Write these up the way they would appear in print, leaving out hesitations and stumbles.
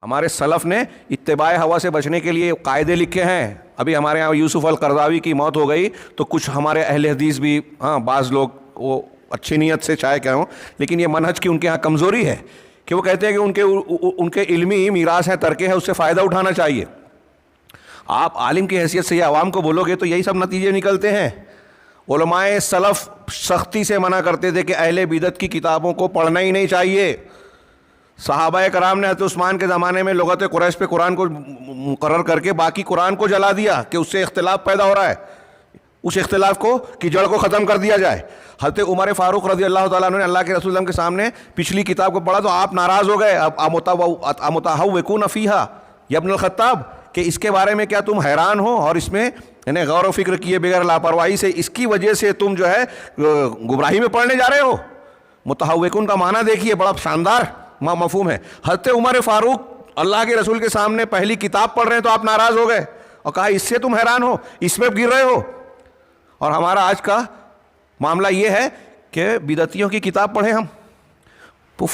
ہمارے سلف نے اتباع ہوا سے بچنے کے لیے قاعدے لکھے ہیں. ابھی ہمارے یہاں یوسف القرضاوی کی موت ہو گئی تو کچھ ہمارے اہل حدیث بھی بعض لوگ وہ اچھی نیت سے چاہے کیا ہوں، لیکن یہ منہج کی ان کے یہاں کمزوری ہے کہ وہ کہتے ہیں کہ ان کے علمی میراث ہے، ترکے ہے، اس سے فائدہ اٹھانا چاہیے. آپ عالم کی حیثیت سے یہ عوام کو بولو گے تو یہی سب نتیجے نکلتے ہیں. علماء سلف سختی سے منع کرتے تھے کہ اہل بدعت کی کتابوں کو پڑھنا ہی نہیں چاہیے. صحابہ کرام نے حضرت عثمان کے زمانے میں لغت قریش پہ قرآن کو مقرر کر کے باقی قرآن کو جلا دیا کہ اس سے اختلاف پیدا ہو رہا ہے، اس اختلاف کو کی جڑ کو ختم کر دیا جائے. حضرت عمر فاروق رضی اللہ تعالیٰ عنہ نے اللہ کے رسول کے سامنے پچھلی کتاب کو پڑھا تو آپ ناراض ہو گئے. امتہوکون فیہا یا ابن الخطاب، کہ اس کے بارے میں کیا تم حیران ہو اور اس میں یعنی غور و فکر کیے بغیر لاپرواہی سے اس کی وجہ سے تم جو ہے گمراہی میں پڑھنے جا رہے ہو. متہوکون کا معنی دیکھیے، بڑا شاندار مفہوم ہے. حضرت عمر فاروق اللہ کے رسول کے سامنے پہلی کتاب پڑھ رہے ہیں تو آپ ناراض ہو گئے اور کہا اس سے تم حیران ہو، اس میں گر رہے ہو. اور ہمارا آج کا معاملہ یہ ہے کہ بدعتیوں کی کتاب پڑھیں ہم.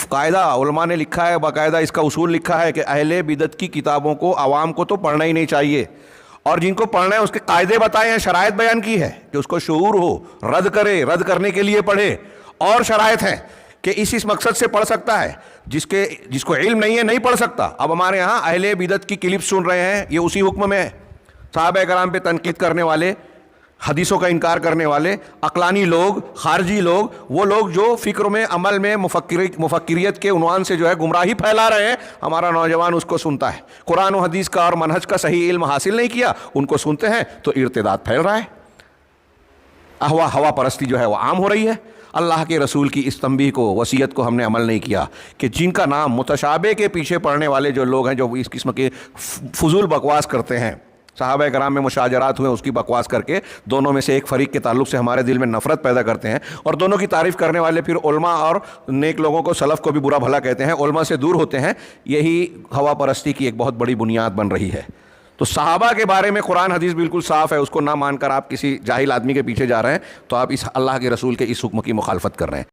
قاعدہ علماء نے لکھا ہے، باقاعدہ اس کا اصول لکھا ہے کہ اہل بدعت کی کتابوں کو عوام کو تو پڑھنا ہی نہیں چاہیے، اور جن کو پڑھنا ہے اس کے قاعدے بتائے ہیں، شرائط بیان کی ہے کہ اس کو شعور ہو، رد کرے، رد کرنے کے لیے پڑھے. اور شرائط ہیں کہ اس مقصد سے پڑھ سکتا ہے، جس کو علم نہیں ہے نہیں پڑھ سکتا. اب ہمارے یہاں اہل بدعت کی کلپ سن رہے ہیں، یہ اسی حکم میں ہے. صحابہ کرام پہ تنقید کرنے والے، حدیثوں کا انکار کرنے والے، عقلانی لوگ، خارجی لوگ، وہ لوگ جو فکر میں عمل میں مفکریت کے عنوان سے جو ہے گمراہی پھیلا رہے ہیں، ہمارا نوجوان اس کو سنتا ہے. قرآن و حدیث کا اور منہج کا صحیح علم حاصل نہیں کیا، ان کو سنتے ہیں تو ارتداد پھیل رہا ہے. ہوا پرستی جو ہے وہ عام ہو رہی ہے. اللہ کے رسول کی اس تنبیہ کو، وصیت کو ہم نے عمل نہیں کیا کہ جن کا نام متشابہ کے پیچھے پڑنے والے جو لوگ ہیں، جو اس قسم کے فضول بکواس کرتے ہیں، صحابہ کرام میں مشاجرات ہوئے اس کی بکواس کر کے دونوں میں سے ایک فریق کے تعلق سے ہمارے دل میں نفرت پیدا کرتے ہیں، اور دونوں کی تعریف کرنے والے پھر علماء اور نیک لوگوں کو، سلف کو بھی برا بھلا کہتے ہیں، علماء سے دور ہوتے ہیں. یہی ہوا پرستی کی ایک بہت بڑی بنیاد بن رہی ہے. تو صحابہ کے بارے میں قرآن حدیث بالکل صاف ہے، اس کو نہ مان کر آپ کسی جاہل آدمی کے پیچھے جا رہے ہیں تو آپ اس اللہ کے رسول کے اس حکم کی مخالفت کر رہے ہیں.